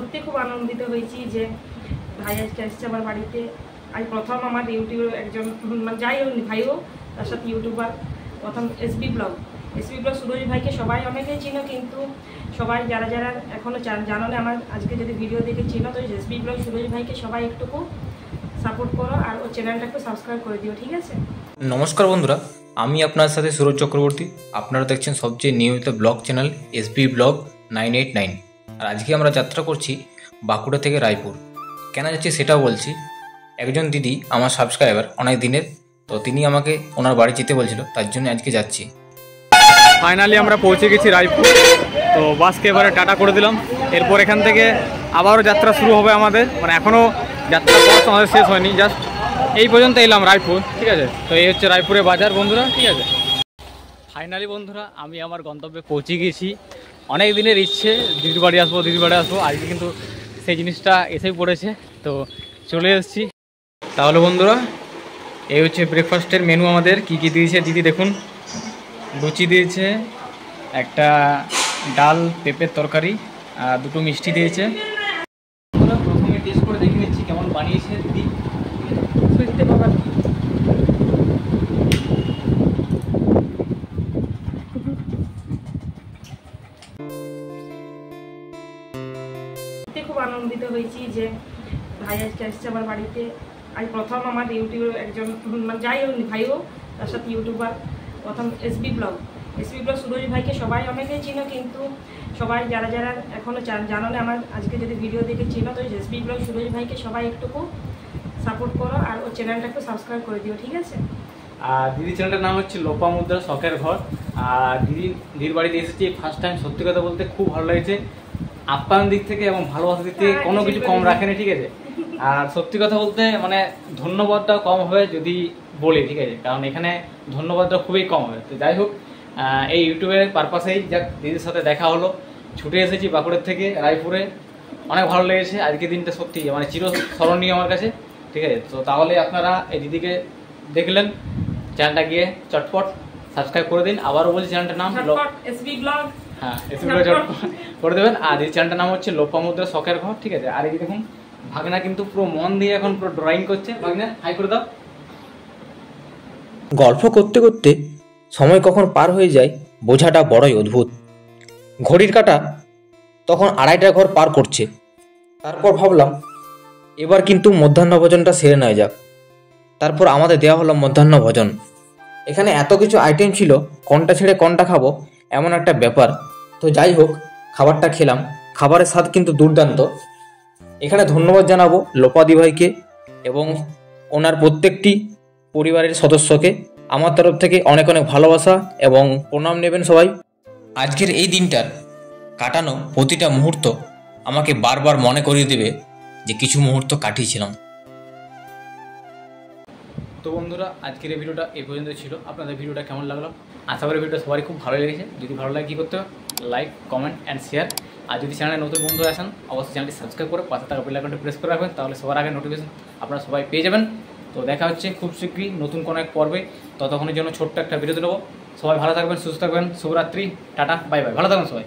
সত্যি খুব আনন্দিত হয়েছি যে ভাই আজকে আসছে আমার বাড়িতে। আজ প্রথম আমার ইউটিউবের একজন যাই হোক ভাইও তার সাথে ইউটিউবার প্রথম এসবি ব্লগ সুরজ ভাইকে সবাই অনেকেই চিনো, কিন্তু সবাই যারা যারা এখনও জানো না আমার আজকে যদি ভিডিও দেখে চিনো, তো এসবি ব্লগ সুরজ ভাইকে সবাই একটুকু সাপোর্ট করো আর ওর চ্যানেলটা একটু সাবস্ক্রাইব করে দিও, ঠিক আছে? নমস্কার বন্ধুরা, আমি আপনার সাথে সুরজ চক্রবর্তী। আপনারা দেখছেন সবচেয়ে নিয়মিত ব্লগ চ্যানেল এসবি ব্লগ 989। আর আজকে আমরা যাত্রা করছি বাঁকুড়া থেকে রায়পুর। কেন যাচ্ছি সেটাও বলছি। একজন দিদি আমার সাবস্ক্রাইবার অনেক দিনের, তো তিনি আমাকে ওনার বাড়ি যেতে বলছিল, তার জন্য আজকে যাচ্ছি। ফাইনালি আমরা পৌঁছে গেছি রায়পুর। তো বাসকে এবারে টাটা করে দিলাম। এরপর এখান থেকে আবারও যাত্রা শুরু হবে আমাদের, মানে এখনও যাত্রা আমাদের শেষ হয়নি, জাস্ট এই পর্যন্ত এলাম রায়পুর, ঠিক আছে? তো এই হচ্ছে রায়পুরের বাজার বন্ধুরা, ঠিক আছে? ফাইনালি বন্ধুরা আমি আমার গন্তব্যে পৌঁছে গেছি। অনেক দিনের ইচ্ছে দিদির বাড়ি আসবো, আজকে কিন্তু সেই জিনিসটা এসেই পড়েছে, তো চলে এসেছি। তাহলে বন্ধুরা এই হচ্ছে ব্রেকফাস্টের মেনু আমাদের। কি কি দিয়েছে দিদি দেখুন। লুচি দিয়েছে, একটা ডাল পেঁপের তরকারি, আর দুটো মিষ্টি দিয়েছে। প্রথমে টেস্ট করে দেখে নিচ্ছি কেমন বানিয়েছে দিদি। খুব আনন্দিত হয়েছি যে ভাই আজকে আসছে আমার বাড়িতে। আজ প্রথম আমার ইউটিউবের একজন যাই হোক ভাইও তার সাথে ইউটিউবার প্রথম এসবি ব্লগ সুরজ ভাইকে সবাই অনেকেই চিনো, কিন্তু সবাই যারা যারা এখনও জানো না আমার আজকে যদি ভিডিও দেখে চিনো, তো এসবি ব্লগ সুরজ ভাইকে সবাই একটুকু সাপোর্ট করো আর ওর চ্যানেলটা একটু সাবস্ক্রাইব করে দিও, ঠিক আছে? আর দিদির চ্যানেলটার নাম হচ্ছে লোপামুদ্রা শখের ঘর। আর দিদির বাড়িতে এসেছি ফার্স্ট টাইম। সত্যি কথা বলতে খুব ভালো লাগছে। আপ্যায়ন দিক থেকে এবং ভালোবাসার দিক থেকে কোনো কিছু কম রাখেনি, ঠিক আছে? আর সত্যি কথা বলতে মানে ধন্যবাদটাও কম হবে যদি বলি, ঠিক আছে? কারণ এখানে ধন্যবাদটা খুবই কম হবে। তো যাই হোক, এই ইউটিউবের পারপাসেই যাক দিদির সাথে দেখা হলো। ছুটে এসেছি বাঁকুড়ার থেকে রায়পুরে, অনেক ভালো লেগেছে আজকের দিনটা। সত্যি মানে চিরস্মরণীয় আমার কাছে, ঠিক আছে? তো তাহলে আপনারা এই দিদিকে দেখলেন, চ্যানেলটা গিয়ে চটপট সাবস্ক্রাইব করে দিন। আবারও বলছি চ্যানেলটার নাম এসবি ব্লগ, হ্যাঁ এসবি ব্লগ করে দেবেন। আর এই চ্যানেলটার নাম হচ্ছে লোপামুদ্রা শখের ঘর, ঠিক আছে? আর এই দেখুন ভাগনা কিন্তু পুরো মন দিয়ে এখন পুরো ড্রয়িং করছে। ভাগনা হাই করে দাও। গল্প করতে করতে সময় কখন পার হয়ে যায় বোঝাটা বড়ই অদ্ভুত। ঘড়ির কাঁটা তখন 2:30 ঘর পার করছে। তারপর ভাবলাম এবার কিন্তু মধ্যাহ্ন ভোজনটা সেরে নেওয়া যাক। তারপর আমাদের দেওয়া হলো মধ্যাহ্ন ভোজন। এখানে এত কিছু আইটেম ছিল, কোনটা ছেড়ে কোনটা খাবো এমন একটা ব্যাপার। তো যাই হোক, খাবারটা খেলাম। খাবারের স্বাদ কিন্তু দুর্দান্ত। এখানে ধন্যবাদ জানাবো লোপাদি ভাইকে এবং ওনার প্রত্যেকটি পরিবারের সদস্যকে। আমার তরফ থেকে অনেক অনেক ভালোবাসা এবং প্রণাম নেবেন সবাই। আজকের এই দিনটার কাটানো প্রতিটা মুহূর্ত আমাকে বারবার মনে করিয়ে দেবে যে কিছু মুহূর্ত কাটিয়েছিলাম। তো বন্ধুরা আজকের এই ভিডিওটা এই পর্যন্ত ছিল। আপনাদের ভিডিওটা কেমন লাগলো? আশা করি ভিডিওটা সবারই খুব ভালো লেগেছে। যদি ভালো লাগে কী করতে হবে? Like, comment and share. আর যদি চ্যানেলে নতুন বন্ধু আসেন অবশ্যই চ্যানেলটি সাবস্ক্রাইব করে পাশে থাকা বেল আইকনটি প্রেস করে রাখবেন, তাহলে সবার আগে নোটিফিকেশন আপনারা সবাই পেয়ে যাবেন। তো দেখা হচ্ছে খুব শীঘ্রই নতুন কোনো এক পর্বে। ততক্ষণের জন্য ছোট্ট একটা বিরতি নেবো। সবাই ভালো থাকবেন, সুস্থ থাকবেন। শুভরাত্রি, টাটা, বাই বাই। ভালো থাকবেন সবাই।